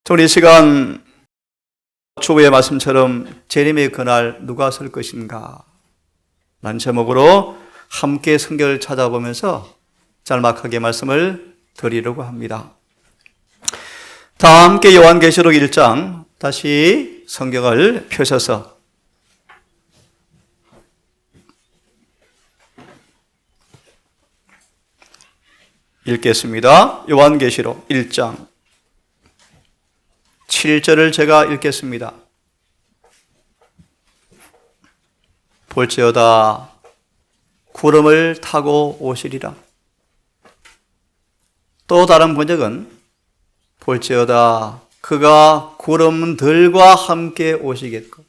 오늘 이 시간 초부의 말씀처럼 재림의 그날 누가 설 것인가 라는 제목으로 함께 성경을 찾아보면서 짤막하게 말씀을 드리려고 합니다. 다 함께 요한계시록 1장 다시 성경을 펴셔서 읽겠습니다. 요한계시록 1장 7절을 제가 읽겠습니다. 볼지어다 구름을 타고 오시리라. 또 다른 번역은 볼지어다 그가 구름들과 함께 오시겠고.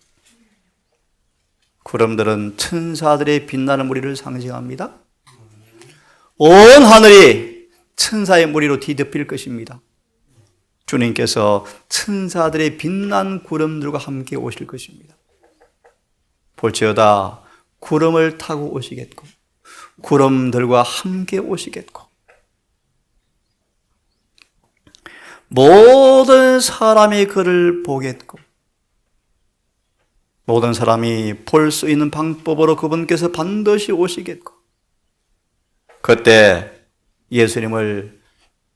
구름들은 천사들의 빛나는 무리를 상징합니다. 온 하늘이 천사의 무리로 뒤덮일 것입니다. 주님께서 천사들의 빛난 구름들과 함께 오실 것입니다. 볼지어다 구름을 타고 오시겠고 구름들과 함께 오시겠고 모든 사람이 그를 보겠고 모든 사람이 볼 수 있는 방법으로 그분께서 반드시 오시겠고 그때 예수님을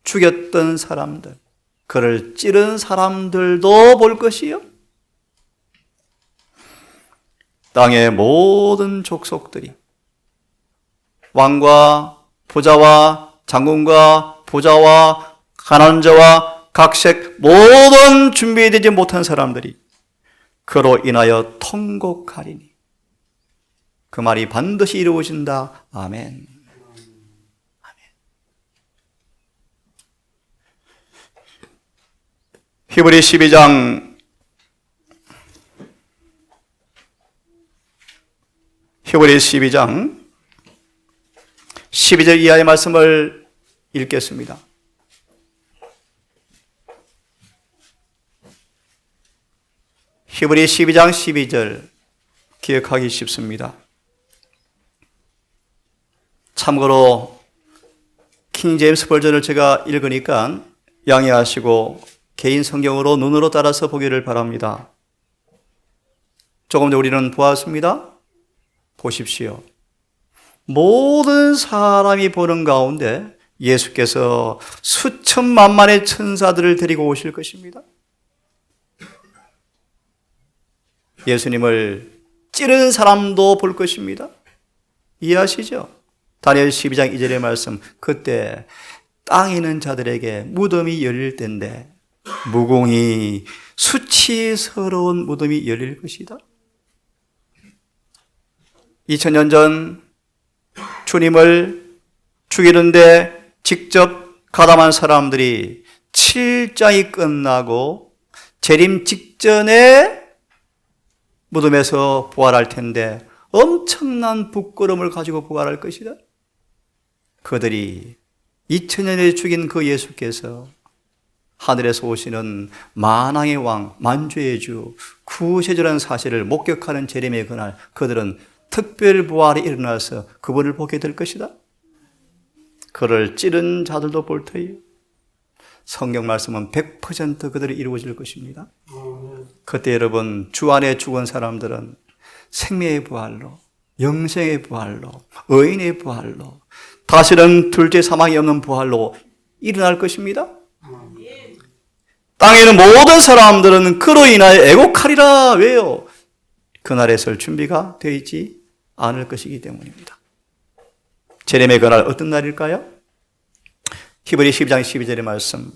죽였던 사람들, 그를 찌른 사람들도 볼 것이요 땅의 모든 족속들이 왕과 부자와 장군과 부자와 가난자와 각색 모든 준비되지 못한 사람들이 그로 인하여 통곡하리니 그 말이 반드시 이루어진다. 아멘. 히브리 12장 12절 이하의 말씀을 읽겠습니다. 히브리 12장 12절 기억하기 쉽습니다. 참고로 킹 제임스 버전을 제가 읽으니까 양해하시고 개인 성경으로 눈으로 따라서 보기를 바랍니다. 조금 전 우리는 보았습니다. 보십시오. 모든 사람이 보는 가운데 예수께서 수천만만의 천사들을 데리고 오실 것입니다. 예수님을 찌른 사람도 볼 것입니다. 이해하시죠? 다니엘 12장 2절의 말씀, 그때 땅에 있는 자들에게 무덤이 열릴 때인데 무공히 수치스러운 무덤이 열릴 것이다. 2000년 전 주님을 죽이는데 직접 가담한 사람들이 7장이 끝나고 재림 직전에 무덤에서 부활할 텐데 엄청난 부끄러움을 가지고 부활할 것이다. 그들이 2000년에 죽인 그 예수께서 하늘에서 오시는 만왕의 왕, 만주의 주, 구세주라는 사실을 목격하는 재림의 그날 그들은 특별 부활이 일어나서 그분을 보게 될 것이다. 그를 찌른 자들도 볼 터이요. 성경 말씀은 100% 그들이 이루어질 것입니다. 그때 여러분 주 안에 죽은 사람들은 생명의 부활로, 영생의 부활로, 의인의 부활로, 다시는 둘째 사망이 없는 부활로 일어날 것입니다. 땅에 있는 모든 사람들은 그로 인하여 애곡하리라. 왜요? 그날에 설 준비가 되어 있지 않을 것이기 때문입니다. 재림의 그날 어떤 날일까요? 히브리 12장 12절의 말씀.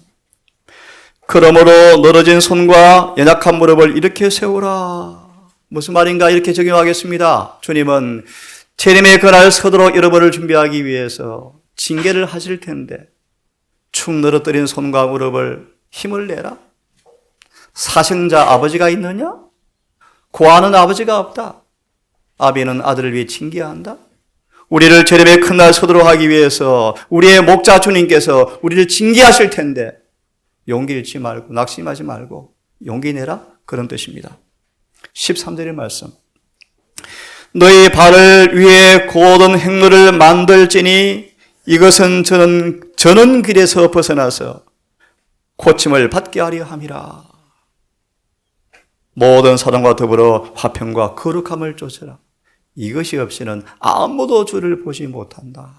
그러므로 늘어진 손과 연약한 무릎을 이렇게 세우라. 무슨 말인가 이렇게 적용하겠습니다. 주님은 재림의 그날 서도록 여러분을 준비하기 위해서 징계를 하실 텐데 축 늘어뜨린 손과 무릎을 힘을 내라. 사생자 아버지가 있느냐? 고아는 아버지가 없다. 아비는 아들을 위해 징계한다. 우리를 재림의 큰 날 서도록 하기 위해서 우리의 목자 주님께서 우리를 징계하실 텐데 용기 잃지 말고 낙심하지 말고 용기 내라. 그런 뜻입니다. 13절의 말씀. 너희 발을 위해 고든 행로를 만들지니 이것은 저는 길에서 벗어나서 고침을 받게 하려 함이라. 모든 사람과 더불어 화평과 거룩함을 쫓으라. 이것이 없이는 아무도 주를 보지 못한다.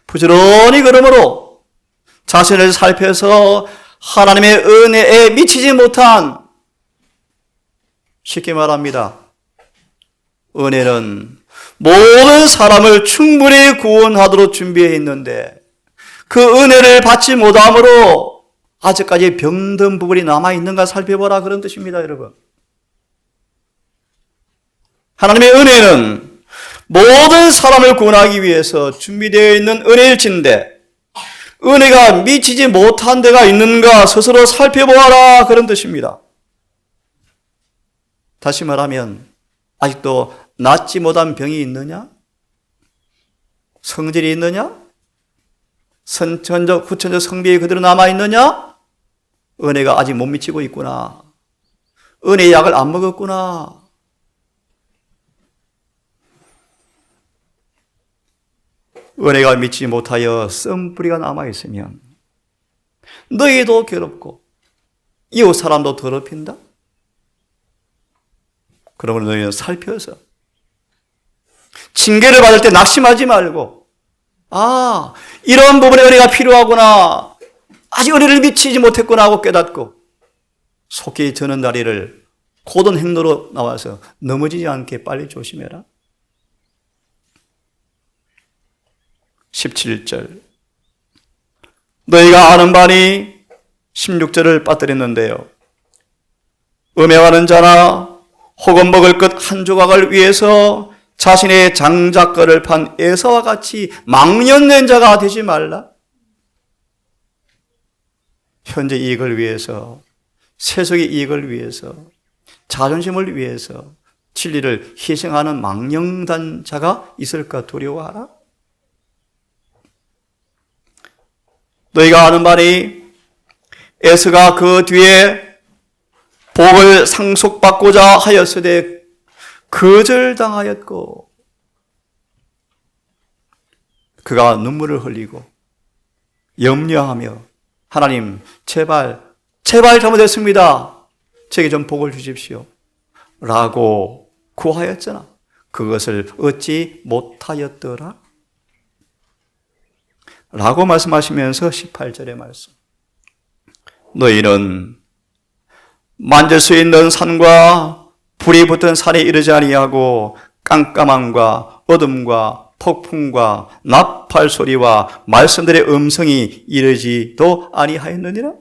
부지런히 그러므로 자신을 살펴서 하나님의 은혜에 미치지 못한, 쉽게 말합니다, 은혜는 모든 사람을 충분히 구원하도록 준비해 있는데 그 은혜를 받지 못함으로 아직까지 병든 부분이 남아있는가 살펴보라, 그런 뜻입니다, 여러분. 하나님의 은혜는 모든 사람을 구원하기 위해서 준비되어 있는 은혜일진데 은혜가 미치지 못한 데가 있는가 스스로 살펴보아라, 그런 뜻입니다. 다시 말하면 아직도 낫지 못한 병이 있느냐? 성질이 있느냐? 선천적, 후천적 성비에 그대로 남아있느냐? 은혜가 아직 못 미치고 있구나. 은혜의 약을 안 먹었구나. 은혜가 미치지 못하여 씀뿌리가 남아있으면 너희도 괴롭고 이웃 사람도 더럽힌다? 그러면 너희는 살펴서 징계를 받을 때 낙심하지 말고, 아, 이런 부분에 은혜가 필요하구나, 아직 은혜를 미치지 못했구나 하고 깨닫고 속히 저는 다리를 고든 행로로 나와서 넘어지지 않게 빨리 조심해라. 17절, 너희가 아는 바니 16절을 빠뜨렸는데요, 음행하는 자나 혹은 먹을 것 한 조각을 위해서 자신의 장작거를 판 에사와 같이 망령된 자가 되지 말라. 현재 이익을 위해서, 세속의 이익을 위해서, 자존심을 위해서 진리를 희생하는 망령된 자가 있을까 두려워하라. 너희가 아는 바니 에스가 그 뒤에 복을 상속받고자 하였으되 거절당하였고 그가 눈물을 흘리고 염려하며 하나님 제발 잘못했습니다, 제게 좀 복을 주십시오 라고 구하였잖아. 그것을 얻지 못하였더라 라고 말씀하시면서 18절의 말씀, 너희는 만질 수 있는 산과 불이 붙은 산에 이르지 아니하고 깜깜함과 어둠과 폭풍과 나팔 소리와 말씀들의 음성이 이르지도 아니하였느니라.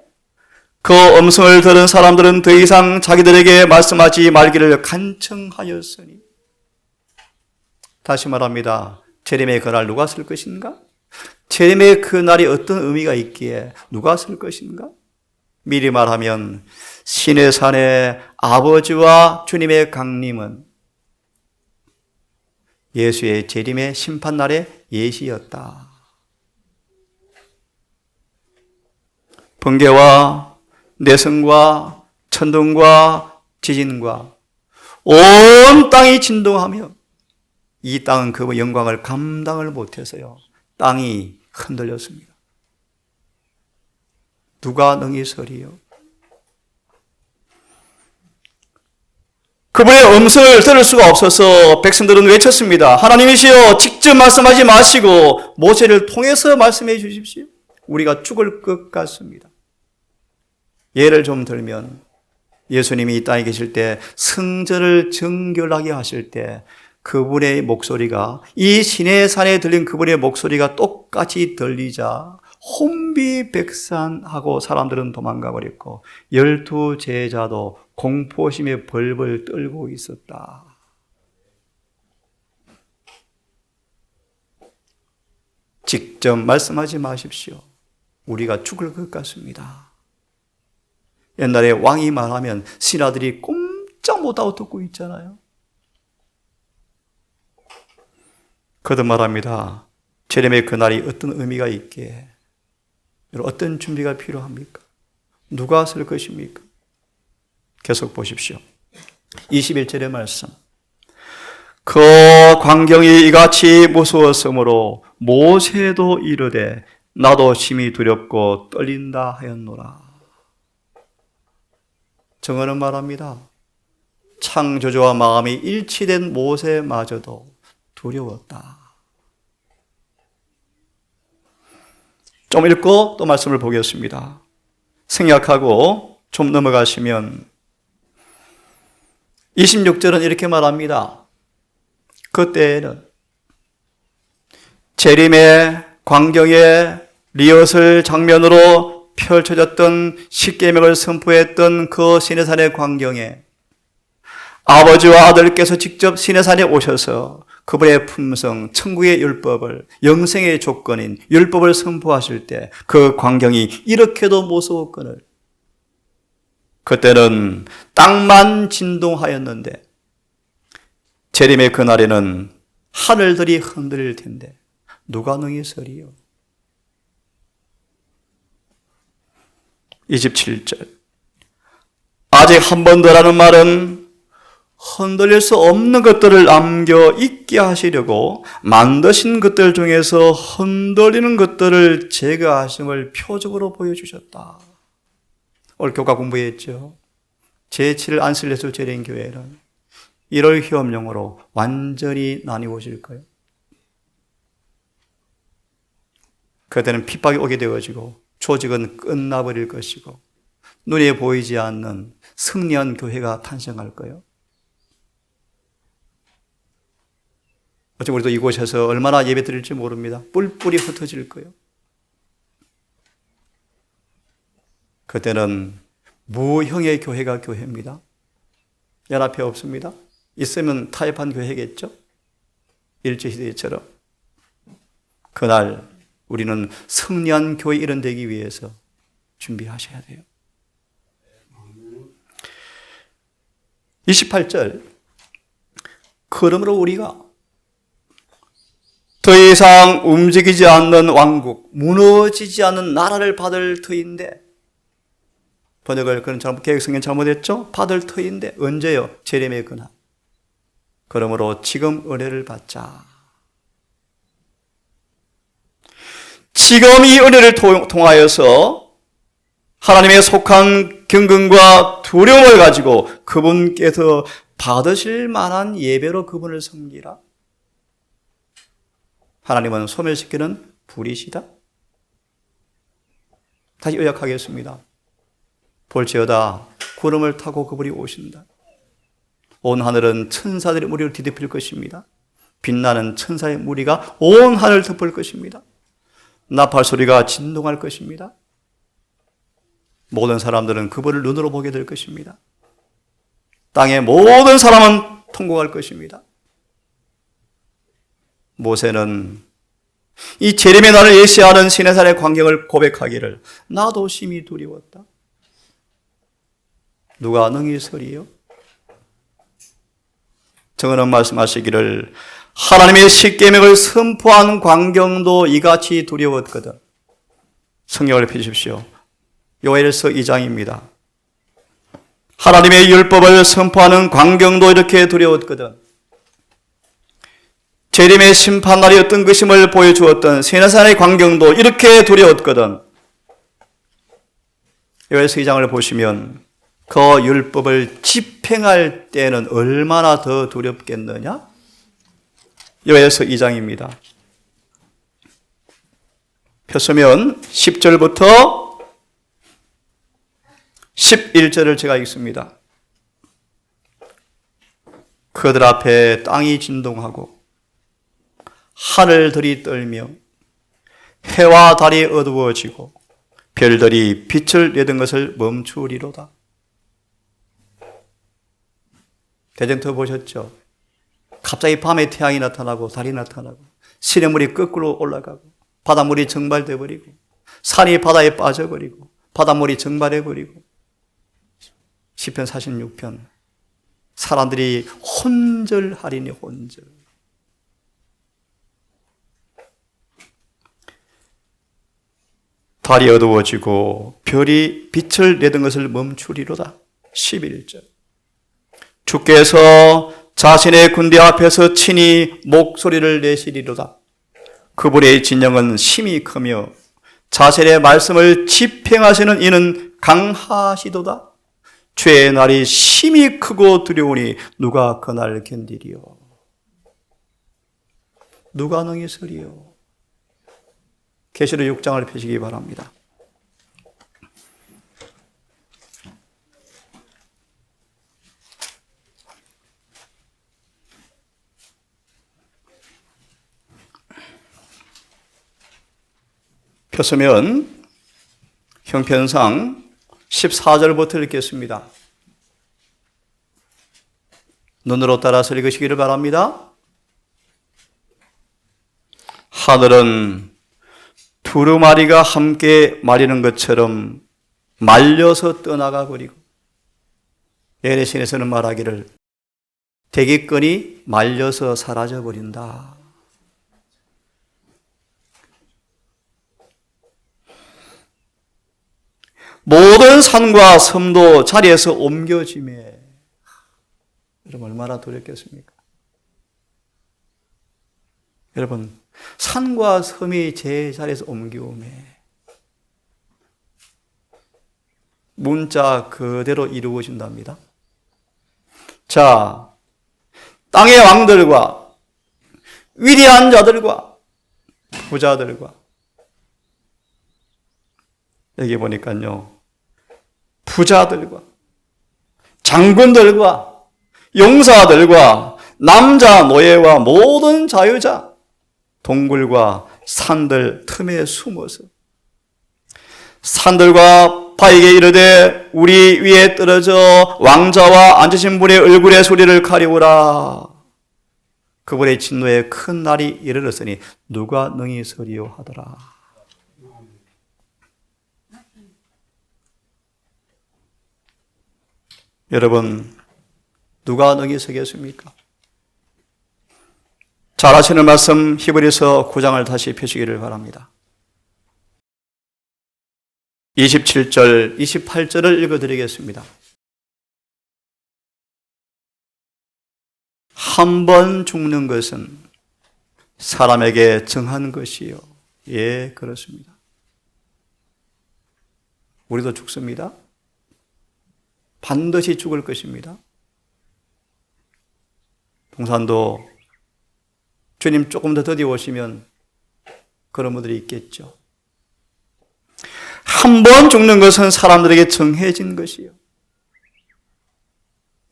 그 음성을 들은 사람들은 더 이상 자기들에게 말씀하지 말기를 간청하였으니. 다시 말합니다. 재림의 그날 누가 쓸 것인가? 재림의 그날이 어떤 의미가 있기에 누가 쓸 것인가? 미리 말하면 신의 산의 아버지와 주님의 강림은 예수의 재림의 심판날의 예시였다. 번개와 내성과 천둥과 지진과 온 땅이 진동하며 이 땅은 그 영광을 감당을 못해서요, 땅이 흔들렸습니다. 누가 능히 서리요? 그분의 음성을 들을 수가 없어서 백성들은 외쳤습니다. 하나님이시여, 직접 말씀하지 마시고 모세를 통해서 말씀해 주십시오. 우리가 죽을 것 같습니다. 예를 좀 들면 예수님이 이 땅에 계실 때 성전을 정결하게 하실 때 그분의 목소리가, 이 시내산에 들린 그분의 목소리가 똑같이 들리자 혼비백산하고 사람들은 도망가 버렸고 12 제자도 공포심에 벌벌 떨고 있었다. 직접 말씀하지 마십시오. 우리가 죽을 것 같습니다. 옛날에 왕이 말하면 신하들이 꼼짝 못하고 듣고 있잖아요. 거듭 말합니다. 재림의 그날이 어떤 의미가 있기에 어떤 준비가 필요합니까? 누가 쓸 것입니까? 계속 보십시오. 21절의 말씀. 그 광경이 이같이 무서웠으므로 모세도 이르되 나도 심히 두렵고 떨린다 하였노라. 정언은 말합니다. 창조주와 마음이 일치된 모세마저도 두려웠다. 좀 읽고 또 말씀을 보겠습니다. 생략하고 좀 넘어가시면 26절은 이렇게 말합니다. 그때에는 재림의 광경에 리허설 장면으로 펼쳐졌던 십계명을 선포했던 그 시내산의 광경에 아버지와 아들께서 직접 시내산에 오셔서 그분의 품성, 천국의 율법을, 영생의 조건인 율법을 선포하실 때 그 광경이 이렇게도 무서웠거늘 그때는 땅만 진동하였는데 재림의 그날에는 하늘들이 흔들릴 텐데 누가 능히 서리요? 27절 아직 한 번 더라는 말은 흔들릴 수 없는 것들을 남겨 있게 하시려고 만드신 것들 중에서 흔들리는 것들을 제거하심을 표적으로 보여주셨다. 오늘 교과 공부했죠. 제7일 안실레스 재림교회는 1월 휴업용으로 완전히 나뉘어질 거예요. 그때는 핍박이 오게 되어지고 조직은 끝나버릴 것이고 눈에 보이지 않는 승리한 교회가 탄생할 거예요. 어쩌면 우리도 이곳에서 얼마나 예배 드릴지 모릅니다. 뿔뿔이 흩어질 거예요. 그때는 무형의 교회가 교회입니다. 연합회 없습니다. 있으면 타협한 교회겠죠. 일제시대처럼. 그날 우리는 승리한 교회 이런 되기 위해서 준비하셔야 돼요. 28절 그러므로 우리가 더 이상 움직이지 않는 왕국, 무너지지 않는 나라를 받을 터인데 번역을 그런 개혁성경 잘못했죠? 받을 터인데 언제요? 재림의 그날. 그러므로 지금 은혜를 받자. 지금 이 은혜를 통하여서 하나님의 속한 경건과 두려움을 가지고 그분께서 받으실 만한 예배로 그분을 섬기라. 하나님은 소멸시키는 불이시다. 다시 요약하겠습니다. 볼지어다 구름을 타고 그분이 오신다. 온 하늘은 천사들의 무리를 뒤덮일 것입니다. 빛나는 천사의 무리가 온 하늘을 덮을 것입니다. 나팔 소리가 진동할 것입니다. 모든 사람들은 그분을 눈으로 보게 될 것입니다. 땅의 모든 사람은 통곡할 것입니다. 모세는 이 재림의 날을 예시하는 시내산의 광경을 고백하기를 나도 심히 두려웠다. 누가 능히 서리요? 정언은 말씀하시기를 하나님의 십계명을 선포한 광경도 이같이 두려웠거든. 성경을 펴주십시오. 요엘서 2장입니다. 하나님의 율법을 선포하는 광경도 이렇게 두려웠거든. 재림의 심판날이 어떤 것임을 보여주었던 시내산의 광경도 이렇게 두려웠거든. 요엘서 2장을 보시면 그 율법을 집행할 때는 얼마나 더 두렵겠느냐? 요엘서 2장입니다. 펴서면 10절부터 11절을 제가 읽습니다. 그들 앞에 땅이 진동하고 하늘들이 떨며 해와 달이 어두워지고 별들이 빛을 내던 것을 멈추리로다. 대전터 보셨죠? 갑자기 밤에 태양이 나타나고 달이 나타나고 시냇물이 거꾸로 올라가고 바닷물이 증발돼 버리고 산이 바다에 빠져버리고 바닷물이 증발해버리고 시편 46편 사람들이 혼절하리니 혼절. 달이 어두워지고 별이 빛을 내던 것을 멈추리로다. 11절 주께서 자신의 군대 앞에서 친히 목소리를 내시리로다. 그분의 진영은 심히 크며 자신의 말씀을 집행하시는 이는 강하시도다. 죄의 날이 심히 크고 두려우니 누가 그날 견디리요. 누가 능히 서리요. 계시록 6장을 펴시기 바랍니다. 폈으면 형편상 14절부터 읽겠습니다. 눈으로 따라서 읽으시기를 바랍니다. 하늘은 두루마리가 함께 마리는 것처럼 말려서 떠나가 버리고, 예레신에서는 말하기를 대기권이 말려서 사라져 버린다. 모든 산과 섬도 자리에서 옮겨지매. 여러분 얼마나 두렵겠습니까? 여러분 산과 섬이 제 자리에서 옮겨오매 문자 그대로 이루어진답니다. 자, 땅의 왕들과 위대한 자들과 부자들과, 여기 보니까요, 부자들과 장군들과 용사들과 남자 노예와 모든 자유자, 동굴과 산들 틈에 숨어서 산들과 바에게 이르되 우리 위에 떨어져 왕자와 앉으신 분의 얼굴의 소리를 가리우라. 그분의 진노에 큰 날이 이르렀으니 누가 능히 서리요 하더라. 여러분 누가 능히 서겠습니까? 잘 아시는 말씀 히브리서 9장을 다시 펴시기를 바랍니다. 27절, 28절을 읽어드리겠습니다. 한 번 죽는 것은 사람에게 정한 것이요. 예, 그렇습니다. 우리도 죽습니다. 반드시 죽을 것입니다. 동산도 주님 조금 더 더디 오시면 그런 분들이 있겠죠. 한 번 죽는 것은 사람들에게 정해진 것이요.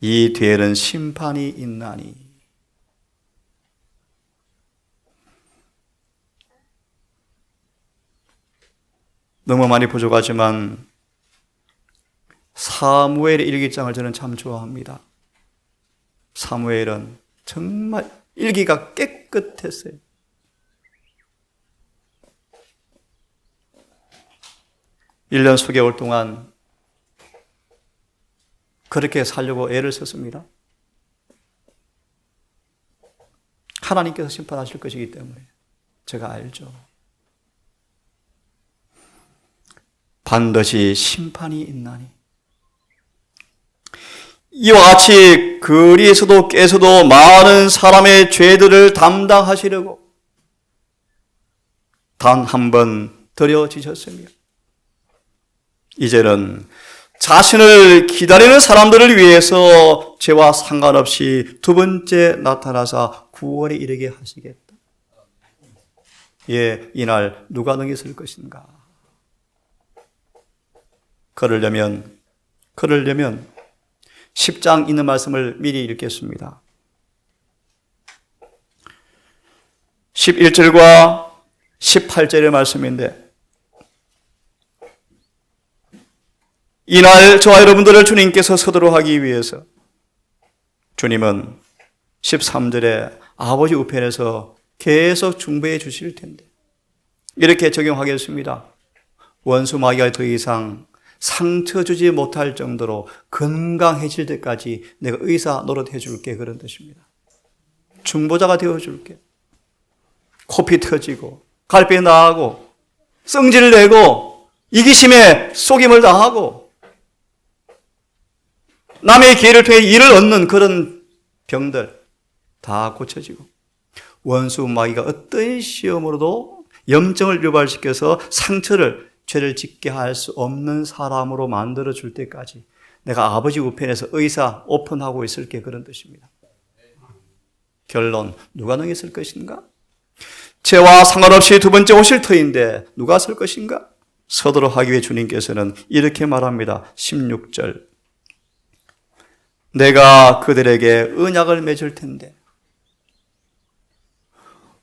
이 뒤에는 심판이 있나니. 너무 많이 부족하지만 사무엘의 일기장을 저는 참 좋아합니다. 사무엘은 정말 일기가 깨끗했어요. 일 년 수개월 동안 그렇게 살려고 애를 썼습니다. 하나님께서 심판하실 것이기 때문에 제가 알죠. 반드시 심판이 있나니. 이와 같이 거리에서도 깨서도 많은 사람의 죄들을 담당하시려고 단 한 번 드려지셨으며 이제는 자신을 기다리는 사람들을 위해서 죄와 상관없이 두 번째 나타나사 구원에 이르게 하시겠다. 예, 이날 누가 능히 설 것인가? 그러려면 10장 있는 말씀을 미리 읽겠습니다. 11절과 18절의 말씀인데, 이날 저와 여러분들을 주님께서 서도록 하기 위해서 주님은 13절에 아버지 우편에서 계속 중보해 주실 텐데 이렇게 적용하겠습니다. 원수 마귀가 더 이상 상처 주지 못할 정도로 건강해질 때까지 내가 의사 노릇해 줄게, 그런 뜻입니다. 중보자가 되어 줄게. 코피 터지고 갈비 나가고 성질 내고 이기심에 속임을 당하고 남의 기회를 통해 일을 얻는 그런 병들 다 고쳐지고 원수 마귀가 어떤 시험으로도 염증을 유발시켜서 상처를, 죄를 짓게 할 수 없는 사람으로 만들어줄 때까지 내가 아버지 우편에서 의사 오픈하고 있을게, 그런 뜻입니다. 결론, 누가 능히 쓸 것인가? 죄와 상관없이 두 번째 오실 터인데 누가 쓸 것인가? 서도록 하기 위해 주님께서는 이렇게 말합니다. 16절. 내가 그들에게 언약을 맺을 텐데,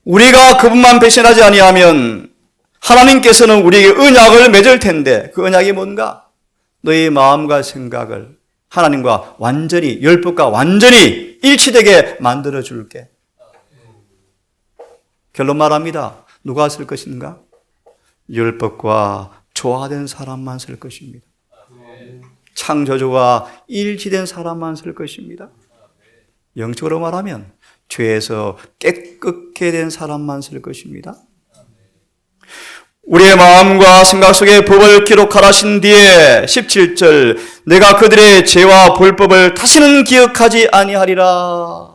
우리가 그분만 배신하지 아니하면 하나님께서는 우리에게 언약을 맺을 텐데, 그 언약이 뭔가? 너희 마음과 생각을 하나님과 완전히, 율법과 완전히 일치되게 만들어 줄게. 결론 말합니다. 누가 쓸 것인가? 율법과 조화된 사람만 쓸 것입니다. 창조주와 일치된 사람만 쓸 것입니다. 영적으로 말하면 죄에서 깨끗게 된 사람만 쓸 것입니다. 우리의 마음과 생각 속에 법을 기록하라신 뒤에 17절, 내가 그들의 죄와 불법을 다시는 기억하지 아니하리라.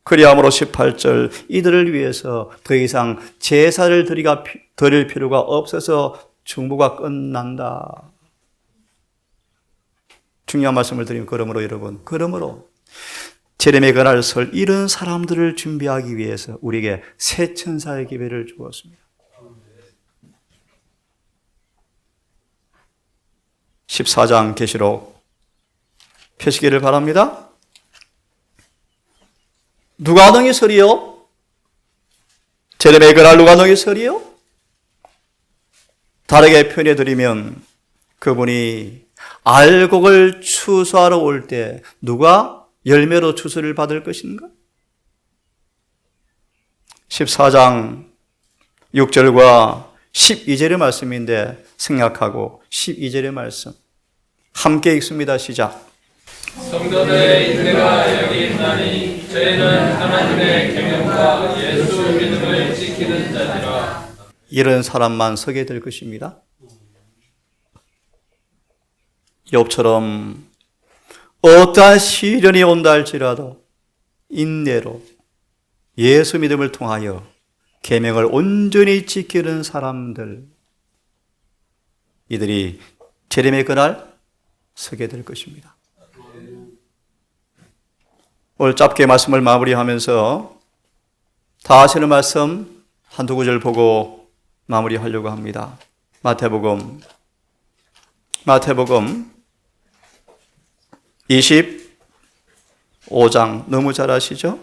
그리함으로 18절, 이들을 위해서 더 이상 제사를 드릴 필요가 없어서 중보가 끝난다. 중요한 말씀을 드리면, 그러므로 여러분, 그러므로 제рем의 그날 설 이런 사람들을 준비하기 위해서 우리에게 새 천사의 기회를 주었습니다. 14장 계시록 펴시기를 바랍니다. 누가 능히 서리요? 제рем의 그날 누가 능히 서리요? 다르게 표현해드리면, 그분이 알곡을 추수하러 올 때 누가 열매로 추수를 받을 것인가? 14장 6절과 12절의 말씀인데 생략하고 12절의 말씀 함께 읽습니다. 시작. 성도들의 인내가 여기 있나니 저희는 하나님의 계명과 예수 믿음을 지키는 자니라. 이런 사람만 서게 될 것입니다. 욥처럼 어떠한 시련이 온다 할지라도 인내로 예수 믿음을 통하여 계명을 온전히 지키는 사람들, 이들이 제рем의 그날 서게 될 것입니다. 오늘 짧게 말씀을 마무리하면서 다 아시는 말씀 한두 구절 보고 마무리하려고 합니다. 마태복음 25장 너무 잘 아시죠?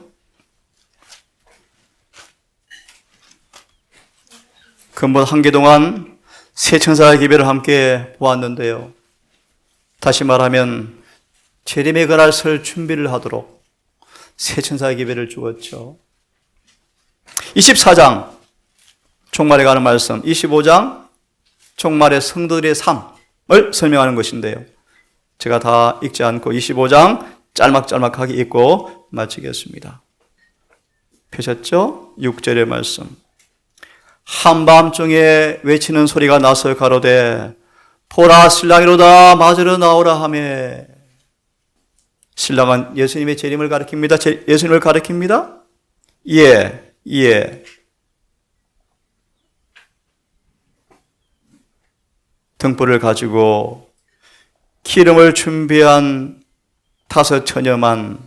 근본 한 개 동안 세 천사의 기별을 함께 보았는데요. 다시 말하면 제рем의 그날 설 준비를 하도록 세 천사의 기별을 주었죠. 24장 종말에 가는 말씀, 25장 종말의 성도들의 삶을 설명하는 것인데요. 제가 다 읽지 않고 25장 짤막짤막하게 읽고 마치겠습니다. 펴셨죠? 6절의 말씀. 한밤중에 외치는 소리가 나서 가로되 보라 신랑이로다 맞으러 나오라 하매. 신랑은 예수님의 재림을 가리킵니다. 예수님을 가리킵니다. 예. 등불을 가지고 기름을 준비한 5처녀만,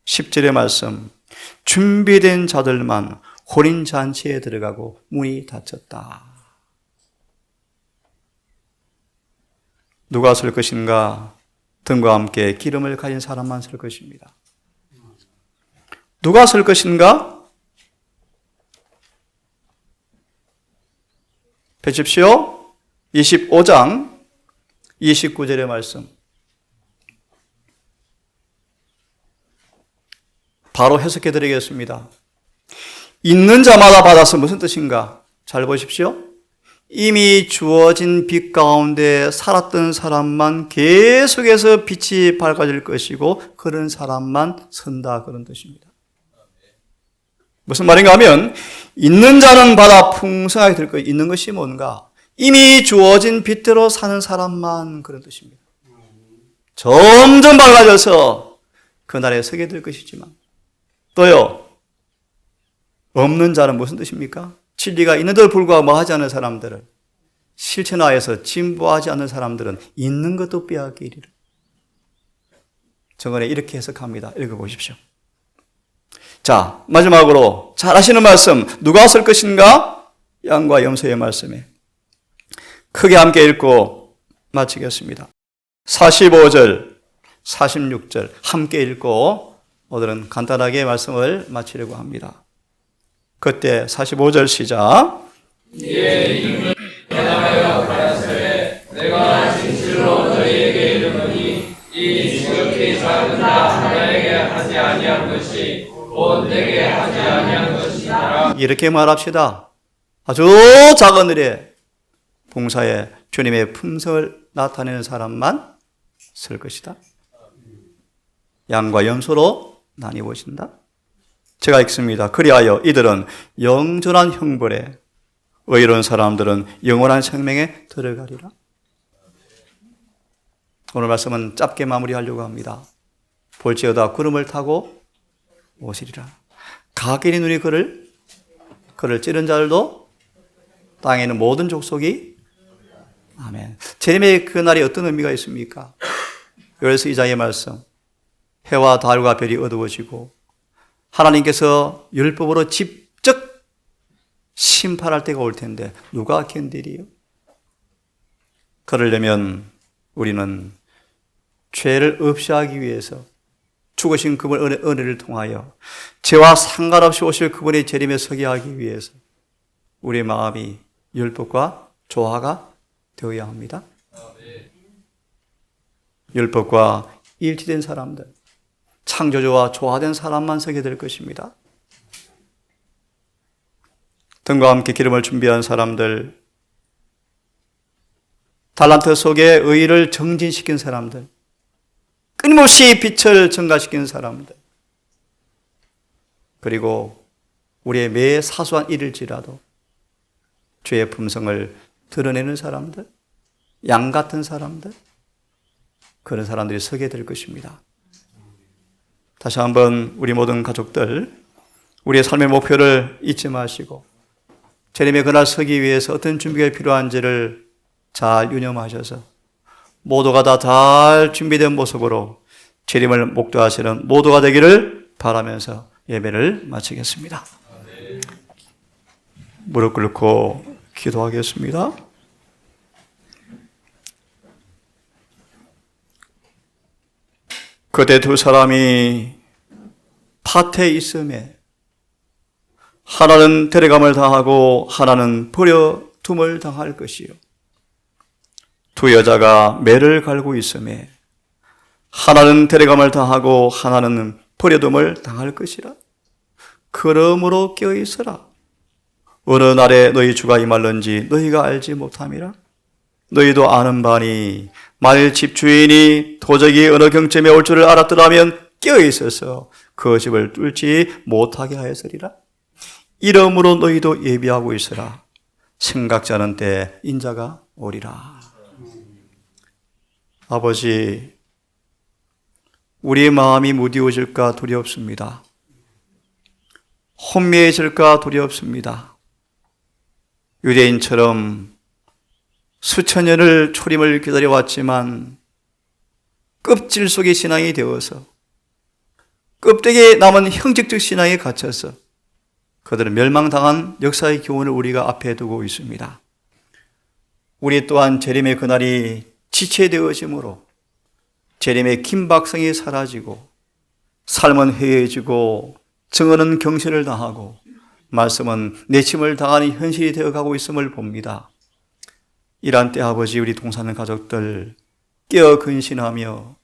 10절의 말씀, 준비된 자들만 혼인잔치에 들어가고 문이 닫혔다. 누가 설 것인가? 등과 함께 기름을 가진 사람만 설 것입니다. 누가 설 것인가? 펴십시오. 25장 29절의 말씀. 바로 해석해 드리겠습니다. 있는 자마다 받아서 무슨 뜻인가? 잘 보십시오. 이미 주어진 빛 가운데 살았던 사람만 계속해서 빛이 밝아질 것이고 그런 사람만 선다, 그런 뜻입니다. 무슨 말인가 하면 있는 자는 받아 풍성하게 될 것이, 있는 것이 뭔가? 이미 주어진 빛대로 사는 사람만, 그런 뜻입니다. 점점 밝아져서 그날에 서게 될 것이지만, 또요, 없는 자는 무슨 뜻입니까? 진리가 있는데도 불구하고 뭐 하지 않는 사람들은, 실천하여서 진보하지 않는 사람들은 있는 것도 빼앗기리라. 정언에 이렇게 해석합니다. 읽어보십시오. 자, 마지막으로 잘 아시는 말씀, 누가 쓸 것인가? 양과 염소의 말씀에 크게 함께 읽고 마치겠습니다. 45절, 46절 함께 읽고 오늘은 간단하게 말씀을 마치려고 합니다. 그때 45절 시작. 이에 이름을 대하여 가라사대 내가 진실로 너희에게 이르노니 이 지극히 작은 자 하나에게 하지 아니한 것이 곧 내게 하지 아니한 것이니라. 이렇게 말합시다. 아주 작은 일에 봉사에 주님의 품성을 나타내는 사람만 쓸 것이다. 양과 염소로 나뉘어진다. 제가 읽습니다. 그리하여 이들은 영존한 형벌에 의로운 사람들은 영원한 생명에 들어가리라. 오늘 말씀은 짧게 마무리하려고 합니다. 볼지어다 구름을 타고 오시리라. 각인의 눈이 그를 찌른 자들도 땅에 있는 모든 족속이 아멘. 재림의 그날이 어떤 의미가 있습니까? 그래서 이사야의 말씀, 해와 달과 별이 어두워지고 하나님께서 율법으로 직접 심판할 때가 올 텐데 누가 견디리요? 그러려면 우리는 죄를 없이 하기 위해서 죽으신 그분의 은혜를 통하여 죄와 상관없이 오실 그분의 재림에 서게 하기 위해서 우리의 마음이 율법과 조화가 되어야 합니다. 율법과 일치된 사람들, 창조주와 조화된 사람만 서게 될 것입니다. 등과 함께 기름을 준비한 사람들, 달란트 속에 의의를 정진시킨 사람들, 끊임없이 빛을 증가시킨 사람들, 그리고 우리의 매 사소한 일일지라도 죄의 품성을 드러내는 사람들, 양 같은 사람들, 그런 사람들이 서게 될 것입니다. 다시 한번 우리 모든 가족들, 우리의 삶의 목표를 잊지 마시고 재림의 그날 서기 위해서 어떤 준비가 필요한지를 잘 유념하셔서 모두가 다 잘 준비된 모습으로 재림을 목도하시는 모두가 되기를 바라면서 예배를 마치겠습니다. 무릎 꿇고 기도하겠습니다. 그때 두 사람이 밭에 있음에 하나는 데려감을 당하고 하나는 버려둠을 당할 것이요. 두 여자가 매를 갈고 있음에 하나는 데려감을 당하고 하나는 버려둠을 당할 것이라. 그러므로 깨어있으라. 어느 날에 너희 주가 임할는지 너희가 알지 못함이라. 너희도 아는 바니 만일 집주인이 도적이 어느 경점에 올 줄을 알았더라면 깨어있어서 그 집을 뚫지 못하게 하였으리라. 이러므로 너희도 예비하고 있으라. 생각지 않은 때 인자가 오리라. 아버지, 우리의 마음이 무디워질까 두렵습니다. 혼미해질까 두렵습니다. 유대인처럼 수천 년을 초림을 기다려왔지만 껍질 속의 신앙이 되어서 껍데기에 남은 형식적 신앙에 갇혀서 그들은 멸망당한 역사의 교훈을 우리가 앞에 두고 있습니다. 우리 또한 재림의 그날이 지체되어짐으로 재림의 긴박성이 사라지고 삶은 해해지고 증언은 경신을 당하고 말씀은 내침을 당하는 현실이 되어가고 있음을 봅니다. 이러한 때 아버지, 우리 동사는 가족들 깨어 근신하며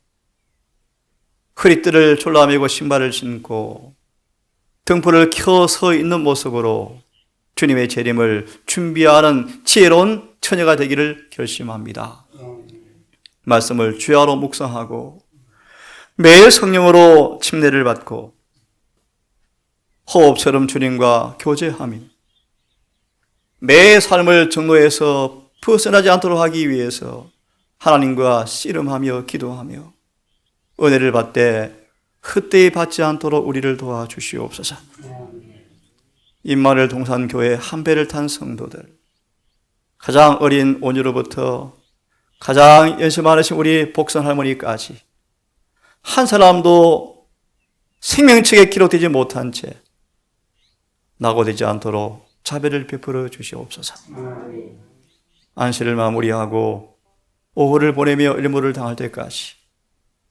허리띠를 졸라매고 신발을 신고 등불을 켜 서 있는 모습으로 주님의 재림을 준비하는 지혜로운 처녀가 되기를 결심합니다. 말씀을 주야로 묵상하고 매일 성령으로 침례를 받고 호흡처럼 주님과 교제하며 매의 삶을 정로에서 벗어나지 않도록 하기 위해서 하나님과 씨름하며 기도하며 은혜를 받되 헛되이 받지 않도록 우리를 도와주시옵소서. 임마누엘 동산교회 한 배를 탄 성도들, 가장 어린 온유로부터 가장 연세 많으신 우리 복선 할머니까지 한 사람도 생명책에 기록되지 못한 채 낙오되지 않도록 자비를 베풀어 주시옵소서. 안식을 마무리하고 오후를 보내며 일몰을 당할 때까지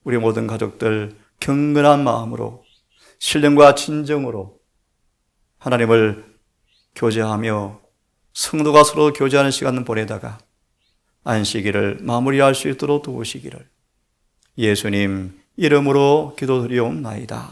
우리 모든 가족들 경건한 마음으로 신령과 진정으로 하나님을 교제하며 성도가 서로 교제하는 시간을 보내다가 안식일을 마무리할 수 있도록 도우시기를 예수님 이름으로 기도드리옵나이다.